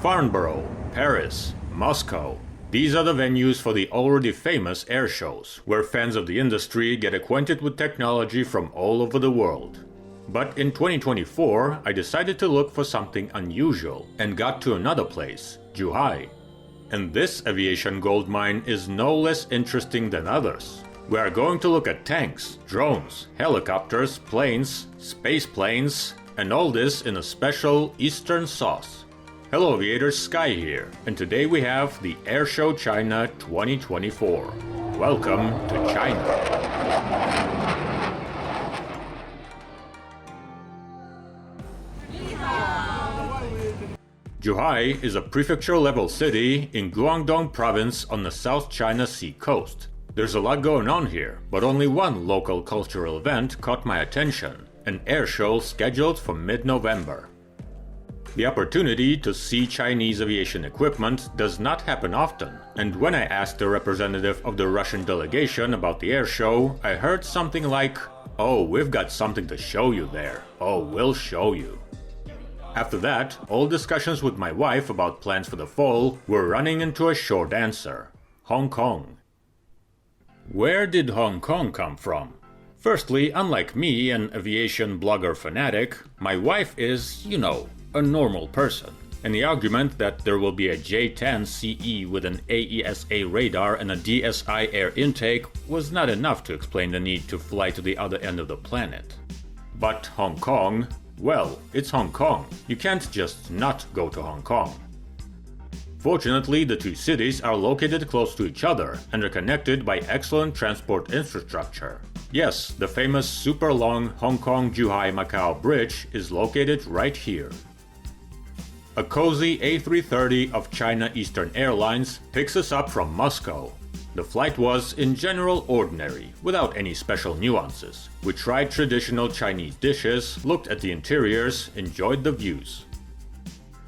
Farnborough, Paris, Moscow. These are the venues for the already famous air shows, where fans of the industry get acquainted with technology from all over the world. But in 2024, I decided to look for something unusual and got to another place, Zhuhai. And this aviation goldmine is no less interesting than others. We are going to look at tanks, drones, helicopters, planes, space planes, and all this in a special Eastern sauce. Hello aviators, Sky here, and today we have the Airshow China 2024. Welcome to China. Zhuhai is a prefecture-level city in Guangdong province on the South China Sea coast. There's a lot going on here, but only one local cultural event caught my attention, an air show scheduled for mid-November. The opportunity to see Chinese aviation equipment does not happen often, and when I asked a representative of the Russian delegation about the air show, I heard something like, "Oh, we've got something to show you there. Oh, we'll show you." After that, all discussions with my wife about plans for the fall were running into a short answer: Hong Kong. Where did Hong Kong come from? Firstly, unlike me, an aviation blogger fanatic, my wife is, a normal person. And the argument that there will be a J-10 CE with an AESA radar and a DSI air intake was not enough to explain the need to fly to the other end of the planet. But Hong Kong, well, it's Hong Kong. You can't just not go to Hong Kong. Fortunately, the two cities are located close to each other and are connected by excellent transport infrastructure. Yes, the famous super long Hong Kong-Zhuhai-Macau bridge is located right here. A cozy A330 of China Eastern Airlines picks us up from Moscow. The flight was, in general, ordinary, without any special nuances. We tried traditional Chinese dishes, looked at the interiors, enjoyed the views.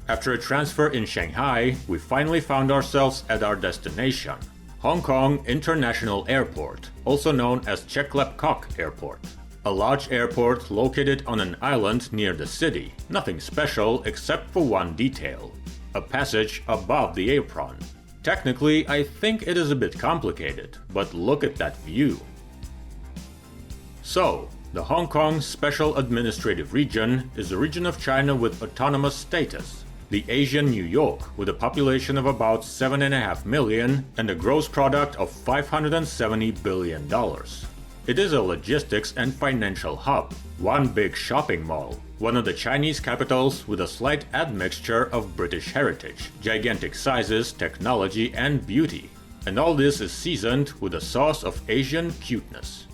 After a transfer in Shanghai, we finally found ourselves at our destination, Hong Kong International Airport, also known as Cheklepkok Airport. A large airport located on an island near the city, nothing special except for one detail: a passage above the apron. Technically, I think it is a bit complicated, but look at that view. So, the Hong Kong Special Administrative Region is a region of China with autonomous status. The Asian New York, with a population of about 7.5 million and a gross product of $570 billion. It is a logistics and financial hub, one big shopping mall, one of the Chinese capitals with a slight admixture of British heritage, gigantic sizes, technology, and beauty. And all this is seasoned with a sauce of Asian cuteness.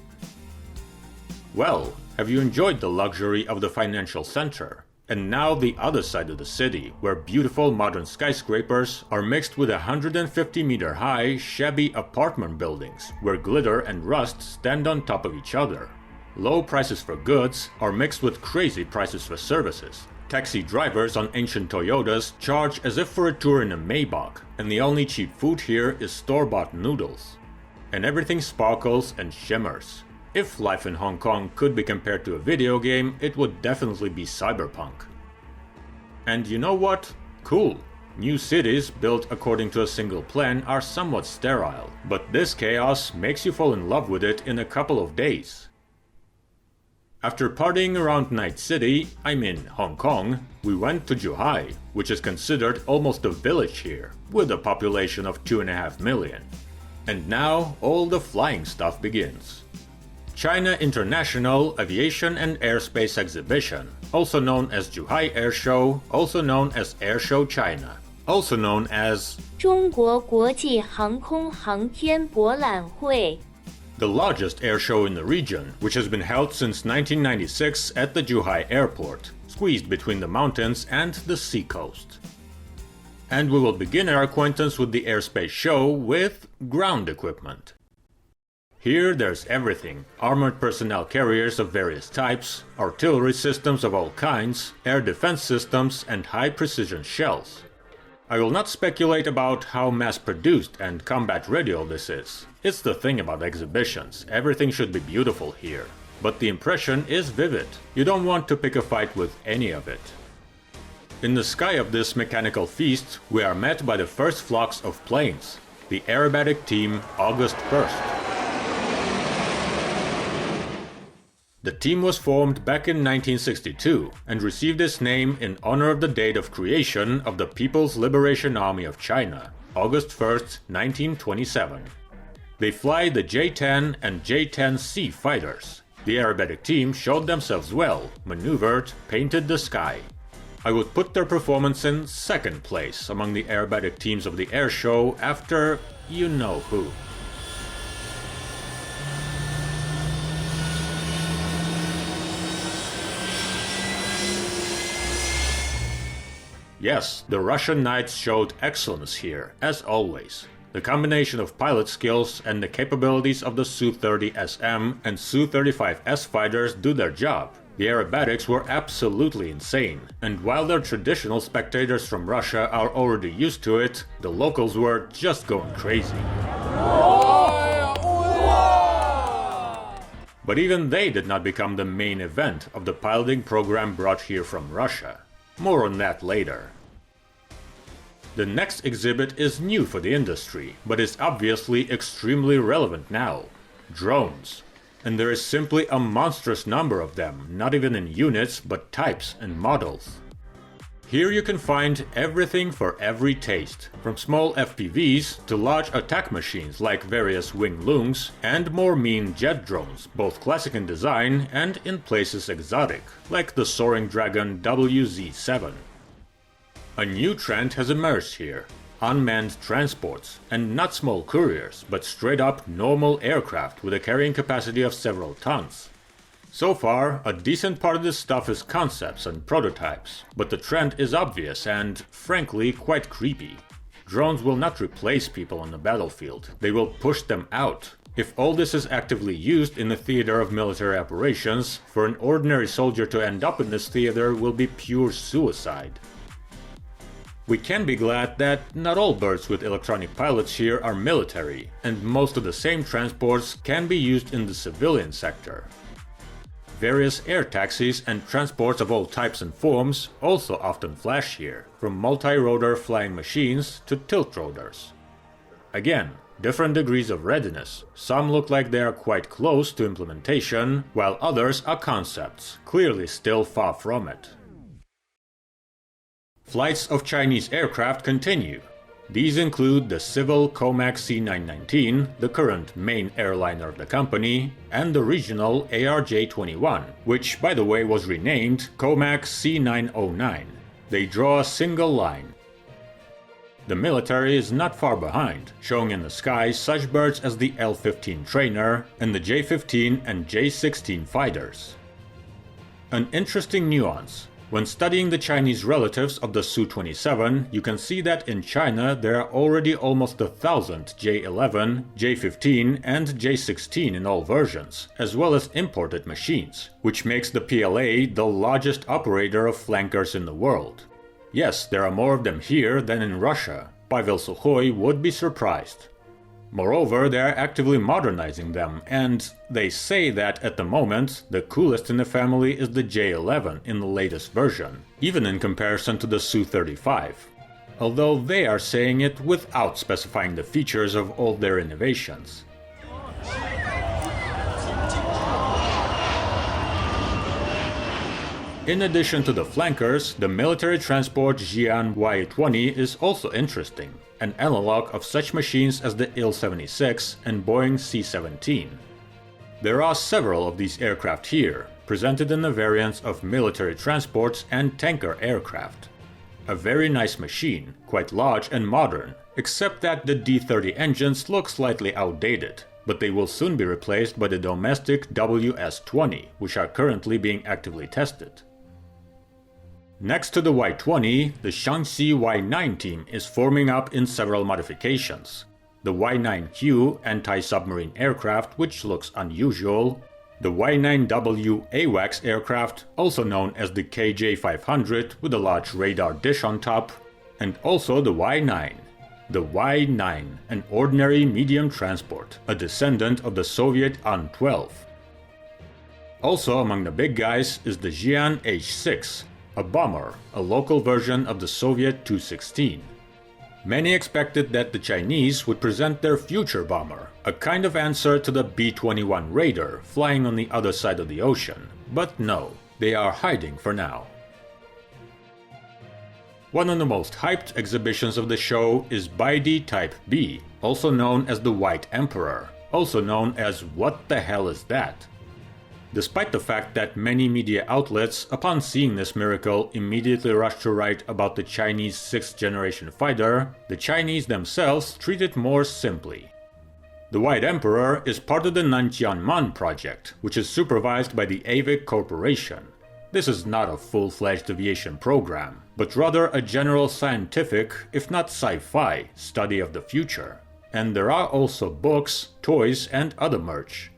Well, have you enjoyed the luxury of the financial center? And now the other side of the city, where beautiful modern skyscrapers are mixed with 150-meter high, shabby apartment buildings, where glitter and rust stand on top of each other. Low prices for goods are mixed with crazy prices for services. Taxi drivers on ancient Toyotas charge as if for a tour in a Maybach, and the only cheap food here is store-bought noodles. And everything sparkles and shimmers. If life in Hong Kong could be compared to a video game, it would definitely be cyberpunk. And you know what? Cool. New cities built according to a single plan are somewhat sterile, but this chaos makes you fall in love with it in a couple of days. After partying around Night City, Hong Kong, we went to Zhuhai, which is considered almost a village here, with a population of 2.5 million. And now all the flying stuff begins. China International Aviation and Airspace Exhibition, also known as Zhuhai Airshow, also known as Airshow China, also known as 中国国际航空航天博览会. The largest air show in the region, which has been held since 1996 at the Zhuhai Airport, squeezed between the mountains and the sea coast. And we will begin our acquaintance with the airspace show with ground equipment. Here there's everything: armored personnel carriers of various types, artillery systems of all kinds, air defense systems, and high-precision shells. I will not speculate about how mass-produced and combat-ready all this is. It's the thing about exhibitions, everything should be beautiful here. But the impression is vivid. You don't want to pick a fight with any of it. In the sky of this mechanical feast, we are met by the first flocks of planes, the aerobatic team August 1st. The team was formed back in 1962 and received its name in honor of the date of creation of the People's Liberation Army of China, August 1st, 1927. They fly the J-10 and J-10C fighters. The aerobatic team showed themselves well, maneuvered, painted the sky. I would put their performance in second place among the aerobatic teams of the airshow after you know who. Yes, the Russian knights showed excellence here, as always. The combination of pilot skills and the capabilities of the Su-30SM and Su-35S fighters do their job. The aerobatics were absolutely insane, and while their traditional spectators from Russia are already used to it, the locals were just going crazy. But even they did not become the main event of the piloting program brought here from Russia. More on that later. The next exhibit is new for the industry, but is obviously extremely relevant now. Drones. And there is simply a monstrous number of them, not even in units, but types and models. Here you can find everything for every taste, from small FPVs to large attack machines like various wing loons, and more mean jet drones, both classic in design and in places exotic, like the Soaring Dragon WZ-7. A new trend has emerged here: unmanned transports, and not small couriers, but straight up normal aircraft with a carrying capacity of several tons. So far, a decent part of this stuff is concepts and prototypes, but the trend is obvious and, frankly, quite creepy. Drones will not replace people on the battlefield, they will push them out. If all this is actively used in the theater of military operations, for an ordinary soldier to end up in this theater will be pure suicide. We can be glad that not all birds with electronic pilots here are military, and most of the same transports can be used in the civilian sector. Various air taxis and transports of all types and forms also often flash here, from multi-rotor flying machines to tilt-rotors. Again, different degrees of readiness. Some look like they are quite close to implementation, while others are concepts, clearly still far from it. Flights of Chinese aircraft continue. These include the civil Comac C919, the current main airliner of the company, and the regional ARJ-21, which by the way was renamed Comac C909. They draw a single line. The military is not far behind, showing in the sky such birds as the L-15 trainer and the J-15 and J-16 fighters. An interesting nuance. When studying the Chinese relatives of the Su-27, you can see that in China there are already almost 1,000 J-11, J-15 and J-16 in all versions, as well as imported machines, which makes the PLA the largest operator of flankers in the world. Yes, there are more of them here than in Russia. Pavel Zhuhai would be surprised. Moreover, they are actively modernizing them, and they say that at the moment, the coolest in the family is the J-11 in the latest version, even in comparison to the Su-35. Although they are saying it without specifying the features of all their innovations. In addition to the flankers, the military transport Xi'an Y-20 is also interesting, an analog of such machines as the Il-76 and Boeing C-17. There are several of these aircraft here, presented in the variants of military transports and tanker aircraft. A very nice machine, quite large and modern, except that the D-30 engines look slightly outdated, but they will soon be replaced by the domestic WS-20, which are currently being actively tested. Next to the Y-20, the Shaanxi Y-9 team is forming up in several modifications. The Y-9Q anti-submarine aircraft, which looks unusual, the Y-9W AWACS aircraft, also known as the KJ-500 with a large radar dish on top, and also the Y-9. The Y-9, an ordinary medium transport, a descendant of the Soviet An-12. Also among the big guys is the Xi'an H-6, a bomber, a local version of the Soviet Tu-16. Many expected that the Chinese would present their future bomber, a kind of answer to the B-21 Raider flying on the other side of the ocean. But no, they are hiding for now. One of the most hyped exhibitions of the show is Baidi Type B, also known as the White Emperor, also known as What the Hell Is That? Despite the fact that many media outlets, upon seeing this miracle, immediately rushed to write about the Chinese 6th-generation fighter, the Chinese themselves treat it more simply. The White Emperor is part of the Nanjianman project, which is supervised by the Avic Corporation. This is not a full-fledged aviation program, but rather a general scientific, if not sci-fi, study of the future. And there are also books, toys, and other merch.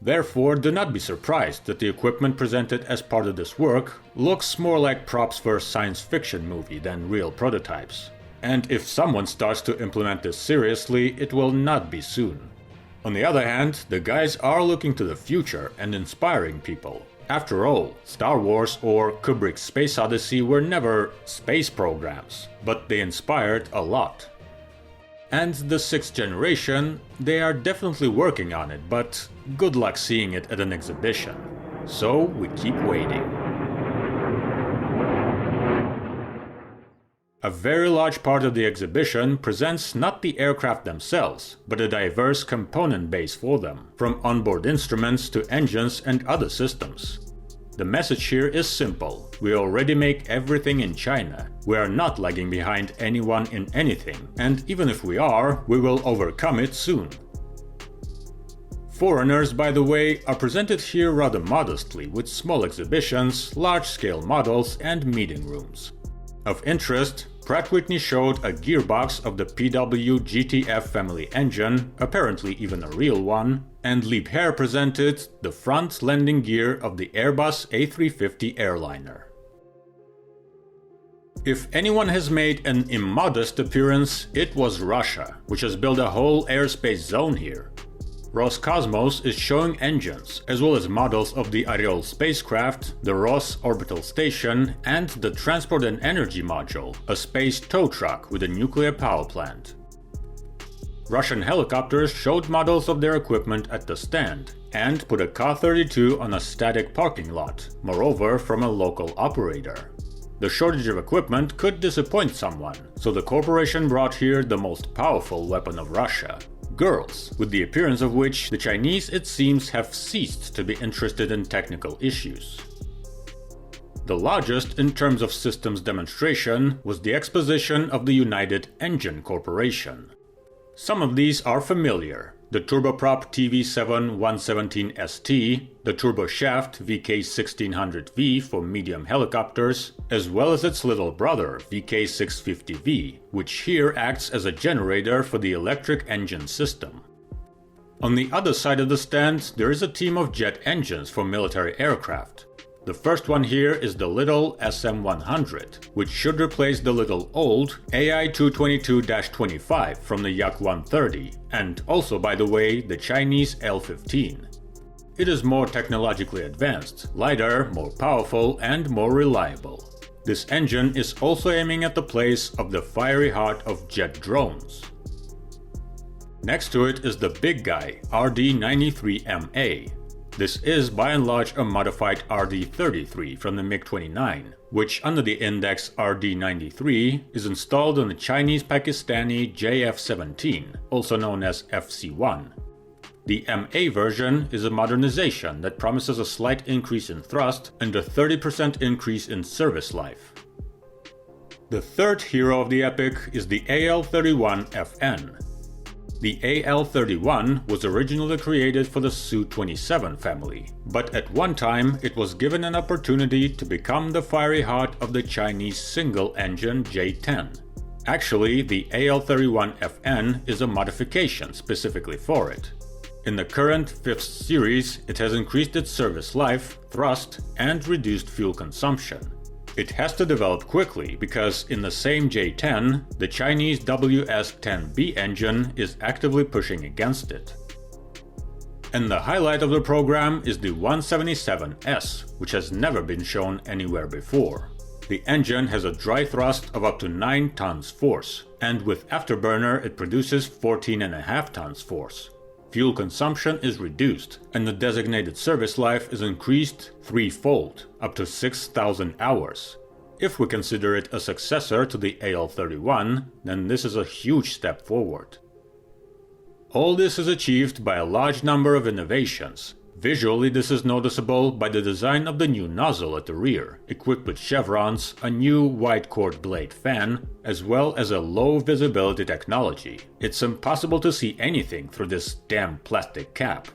Therefore, do not be surprised that the equipment presented as part of this work looks more like props for a science fiction movie than real prototypes. And if someone starts to implement this seriously, it will not be soon. On the other hand, the guys are looking to the future and inspiring people. After all, Star Wars or Kubrick's Space Odyssey were never space programs, but they inspired a lot. And the 6th generation, they are definitely working on it, but good luck seeing it at an exhibition. So we keep waiting. A very large part of the exhibition presents not the aircraft themselves, but a diverse component base for them, from onboard instruments to engines and other systems. The message here is simple: we already make everything in China. We are not lagging behind anyone in anything, and even if we are, we will overcome it soon. Foreigners, by the way, are presented here rather modestly, with small exhibitions, large-scale models, and meeting rooms. Of interest, Pratt & Whitney showed a gearbox of the PW GTF family engine, apparently even a real one, and Liebherr presented the front landing gear of the Airbus A350 airliner. If anyone has made an immodest appearance, it was Russia, which has built a whole airspace zone here. Roscosmos is showing engines, as well as models of the Oriol spacecraft, the Ross orbital station, and the Transport and Energy Module, a space tow truck with a nuclear power plant. Russian helicopters showed models of their equipment at the stand, and put a Ka-32 on a static parking lot, moreover from a local operator. The shortage of equipment could disappoint someone, so the corporation brought here the most powerful weapon of Russia: girls, with the appearance of which the Chinese, it seems, have ceased to be interested in technical issues. The largest in terms of systems demonstration was the exposition of the United Engine Corporation. Some of these are familiar: the turboprop TV7-117ST, the turboshaft VK1600V for medium helicopters, as well as its little brother VK650V, which here acts as a generator for the electric engine system. On the other side of the stand, there is a team of jet engines for military aircraft. The first one here is the little SM-100, which should replace the little old AI-222-25 from the Yak-130, and also, by the way, the Chinese L-15. It is more technologically advanced, lighter, more powerful, and more reliable. This engine is also aiming at the place of the fiery heart of jet drones. Next to it is the big guy, RD-93MA. This is by and large a modified RD-33 from the MiG-29, which under the index RD-93 is installed on the Chinese-Pakistani JF-17, also known as FC-1. The MA version is a modernization that promises a slight increase in thrust and a 30% increase in service life. The third hero of the epic is the AL-31FN. The AL-31 was originally created for the Su-27 family, but at one time it was given an opportunity to become the fiery heart of the Chinese single-engine J-10. Actually, the AL-31FN is a modification specifically for it. In the current 5th series, it has increased its service life, thrust, and reduced fuel consumption. It has to develop quickly because in the same J-10, the Chinese WS-10B engine is actively pushing against it. And the highlight of the program is the 177S, which has never been shown anywhere before. The engine has a dry thrust of up to 9 tons force, and with afterburner it produces 14.5 tons force. Fuel consumption is reduced, and the designated service life is increased threefold, up to 6,000 hours. If we consider it a successor to the AL-31, then this is a huge step forward. All this is achieved by a large number of innovations. Visually, this is noticeable by the design of the new nozzle at the rear, equipped with chevrons, a new wide-chord blade fan, as well as a low-visibility technology. It's impossible to see anything through this damn plastic cap.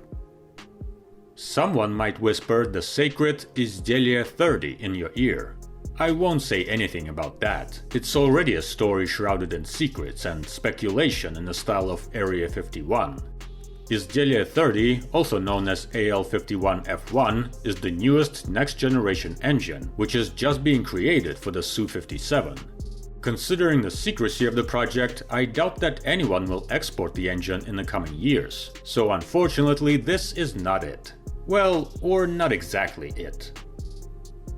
Someone might whisper the sacred Izdelie 30 in your ear. I won't say anything about that. It's already a story shrouded in secrets and speculation in the style of Area 51. Izdelie 30, also known as AL-51F1, is the newest next-generation engine, which is just being created for the Su-57. Considering the secrecy of the project, I doubt that anyone will export the engine in the coming years, so unfortunately this is not it. Well, or not exactly it.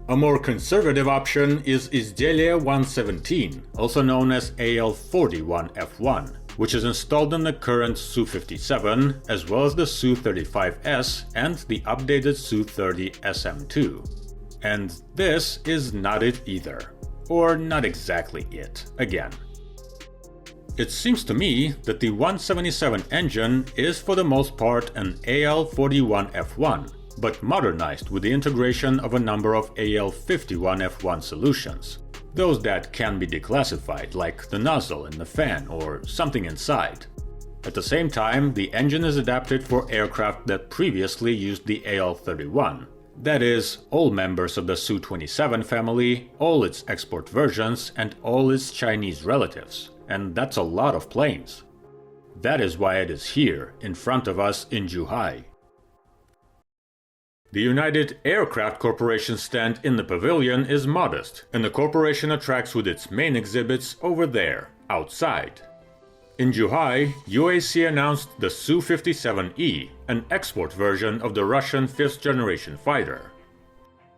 A more conservative option is Izdelie 117, also known as AL-41F1, which is installed in the current Su-57, as well as the Su-35S and the updated Su-30 SM2. And this is not it either. Or not exactly it, again. It seems to me that the 177 engine is for the most part an AL-41F1, but modernized with the integration of a number of AL-51F1 solutions. Those that can be declassified, like the nozzle and the fan or something inside. At the same time, the engine is adapted for aircraft that previously used the AL-31. That is, all members of the Su-27 family, all its export versions, and all its Chinese relatives. And that's a lot of planes. That is why it is here, in front of us in Zhuhai. The United Aircraft Corporation stand in the pavilion is modest, and the corporation attracts with its main exhibits over there, outside. In Zhuhai, UAC announced the Su-57E, an export version of the Russian 5th-generation fighter.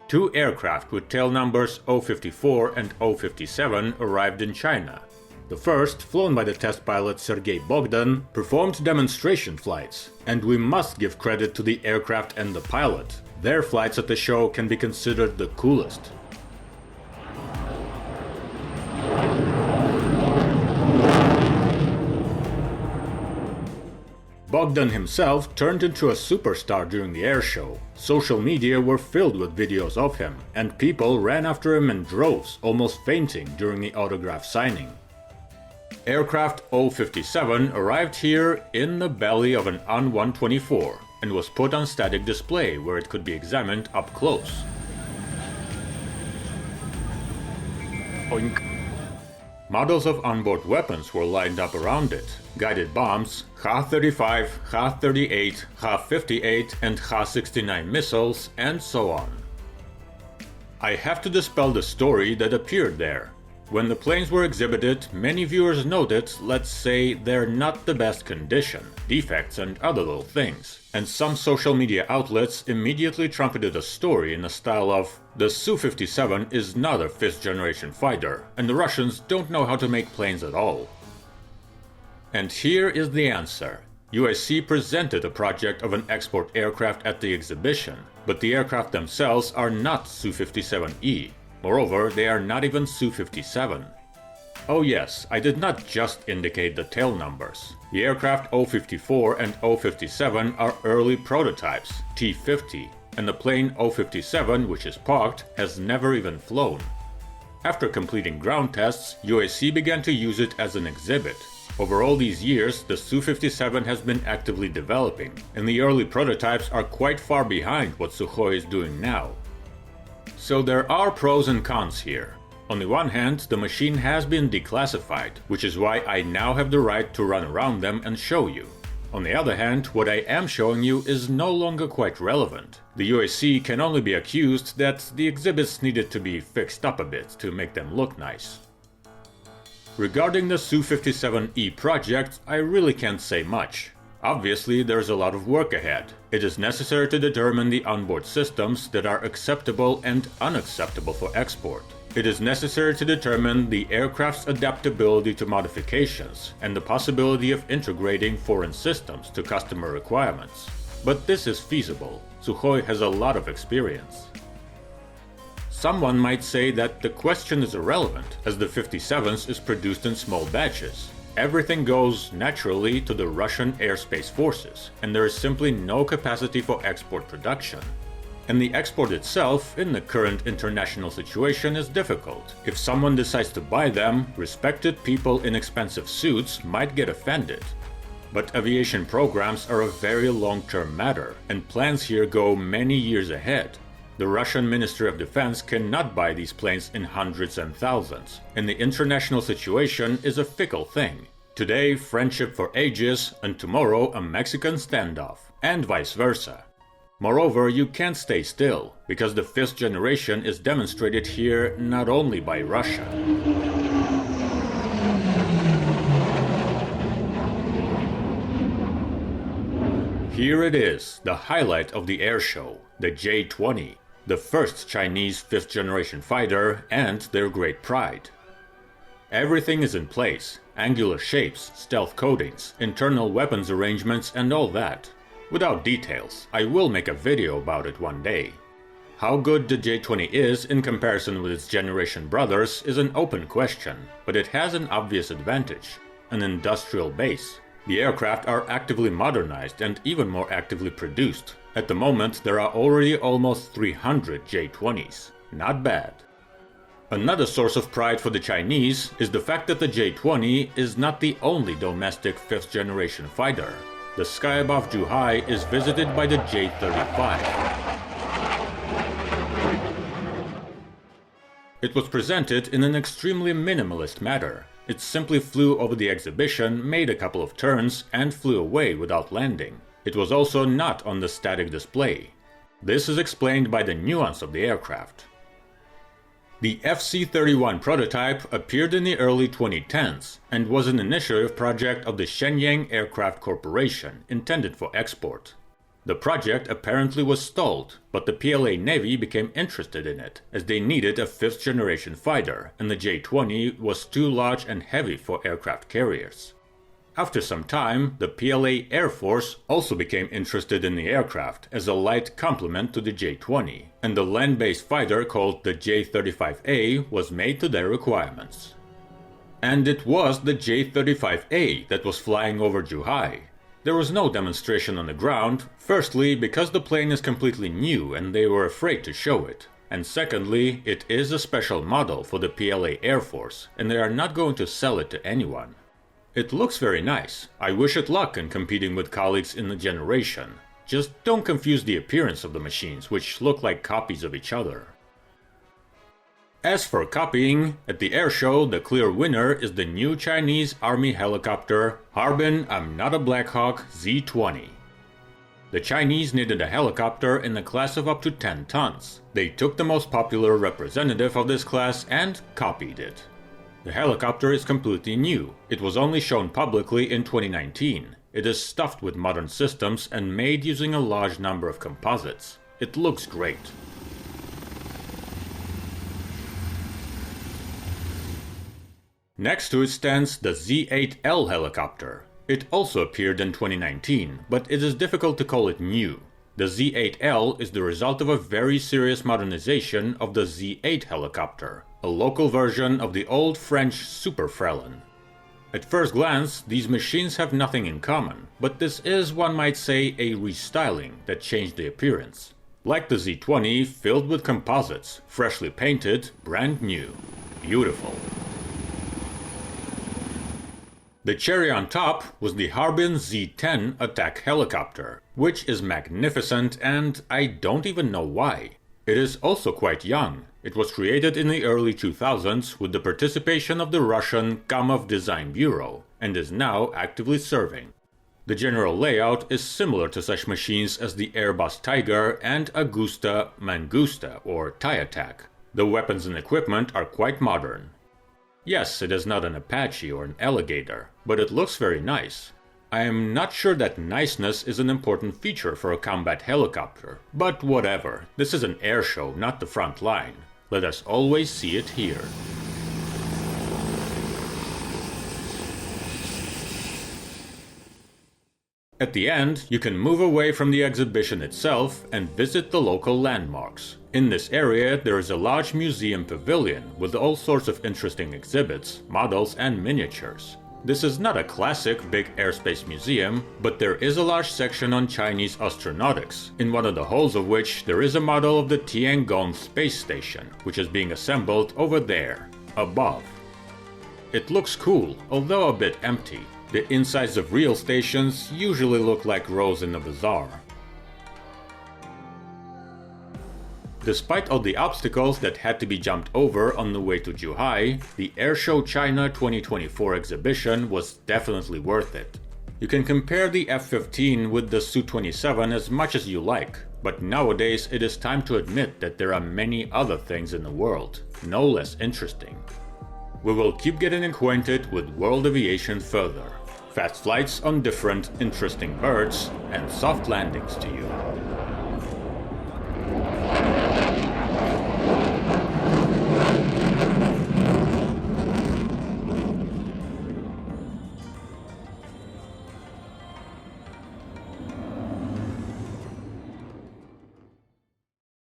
Two aircraft with tail numbers 054 and 057 arrived in China. The first, flown by the test pilot Sergei Bogdan, performed demonstration flights, and we must give credit to the aircraft and the pilot. Their flights at the show can be considered the coolest. Bogdan himself turned into a superstar during the airshow. Social media were filled with videos of him, and people ran after him in droves, almost fainting during the autograph signing. Aircraft 057 arrived here in the belly of an An-124 and was put on static display where it could be examined up close. Oink. Models of onboard weapons were lined up around it. Guided bombs, Ha-35, Ha-38, Ha-58 and Ha-69 missiles, and so on. I have to dispel the story that appeared there. When the planes were exhibited, many viewers noted, let's say, they're not the best condition, defects and other little things. And some social media outlets immediately trumpeted a story in the style of, the Su-57 is not a 5th-generation fighter, and the Russians don't know how to make planes at all. And here is the answer. UAC presented a project of an export aircraft at the exhibition, but the aircraft themselves are not Su-57E. Moreover, they are not even Su-57. Oh yes, I did not just indicate the tail numbers. The aircraft 054 and 057 are early prototypes, T-50, and the plane 057, which is parked, has never even flown. After completing ground tests, UAC began to use it as an exhibit. Over all these years, the Su-57 has been actively developing, and the early prototypes are quite far behind what Zhuhai is doing now. So there are pros and cons here. On the one hand, the machine has been declassified, which is why I now have the right to run around them and show you. On the other hand, what I am showing you is no longer quite relevant. The UAC can only be accused that the exhibits needed to be fixed up a bit to make them look nice. Regarding the Su-57E project, I really can't say much. Obviously, there's a lot of work ahead. It is necessary to determine the onboard systems that are acceptable and unacceptable for export. It is necessary to determine the aircraft's adaptability to modifications and the possibility of integrating foreign systems to customer requirements. But this is feasible. Zhuhai has a lot of experience. Someone might say that the question is irrelevant, as the 57th is produced in small batches. Everything goes naturally to the Russian airspace forces, and there is simply no capacity for export production. And the export itself, in the current international situation, is difficult. If someone decides to buy them, respected people in expensive suits might get offended. But aviation programs are a very long-term matter, and plans here go many years ahead. The Russian Ministry of Defense cannot buy these planes in hundreds and thousands, and the international situation is a fickle thing. Today, friendship for ages, and tomorrow a Mexican standoff, and vice versa. Moreover, you can't stay still, because the 5th generation is demonstrated here not only by Russia. Here it is, the highlight of the airshow, the J-20. The first Chinese 5th generation fighter and their great pride. Everything is in place, angular shapes, stealth coatings, internal weapons arrangements and all that. Without details, I will make a video about it one day. How good the J-20 is in comparison with its generation brothers is an open question, but it has an obvious advantage, an industrial base. The aircraft are actively modernized and even more actively produced. At the moment, there are already almost 300 J-20s. Not bad. Another source of pride for the Chinese is the fact that the J-20 is not the only domestic 5th generation fighter. The sky above Zhuhai is visited by the J-35. It was presented in an extremely minimalist manner. It simply flew over the exhibition, made a couple of turns, and flew away without landing. It was also not on the static display. This is explained by the nuance of the aircraft. The FC-31 prototype appeared in the early 2010s and was an initiative project of the Shenyang Aircraft Corporation intended for export. The project apparently was stalled, but the PLA Navy became interested in it, as they needed a 5th generation fighter, and the J-20 was too large and heavy for aircraft carriers. After some time, the PLA Air Force also became interested in the aircraft as a light complement to the J-20, and the land-based fighter called the J-35A was made to their requirements. And it was the J-35A that was flying over Zhuhai. There was no demonstration on the ground, firstly because the plane is completely new and they were afraid to show it, and secondly, it is a special model for the PLA Air Force, and they are not going to sell it to anyone. It looks very nice. I wish it luck in competing with colleagues in the generation. Just don't confuse the appearance of the machines, which look like copies of each other. As for copying, at the airshow the clear winner is the new Chinese Army helicopter Harbin I'm Not a Black Hawk Z-20. The Chinese needed a helicopter in a class of up to 10 tons. They took the most popular representative of this class and copied it. The helicopter is completely new. It was only shown publicly in 2019. It is stuffed with modern systems and made using a large number of composites. It looks great. Next to it stands the Z-8L helicopter. It also appeared in 2019, but it is difficult to call it new. The Z-8L is the result of a very serious modernization of the Z-8 helicopter, a local version of the old French Super Frelon. At first glance, these machines have nothing in common, but this is, one might say, a restyling that changed the appearance. Like the Z-20, filled with composites, freshly painted, brand new. Beautiful. The cherry on top was the Harbin Z-10 attack helicopter, which is magnificent and I don't even know why. It is also quite young. It was created in the early 2000s with the participation of the Russian Kamov Design Bureau and is now actively serving. The general layout is similar to such machines as the Airbus Tiger and Augusta Mangusta or TIE Attack. The weapons and equipment are quite modern. Yes, it is not an Apache or an Alligator, but it looks very nice. I am not sure that niceness is an important feature for a combat helicopter, but whatever, this is an airshow, not the front line. let us always see it here. At the end, you can move away from the exhibition itself and visit the local landmarks. In this area, there is a large museum pavilion with all sorts of interesting exhibits, models, and miniatures. This is not a classic big airspace museum, but there is a large section on Chinese astronautics, in one of the halls of which there is a model of the Tiangong space station, which is being assembled over there, above. It looks cool, although a bit empty. The insides of real stations usually look like rows in a bazaar. Despite all the obstacles that had to be jumped over on the way to Zhuhai, the Airshow China 2024 exhibition was definitely worth it. You can compare the F-15 with the Su-27 as much as you like, but nowadays it is time to admit that there are many other things in the world, no less interesting. We will keep getting acquainted with world aviation further. Fast flights on different interesting birds and soft landings to you.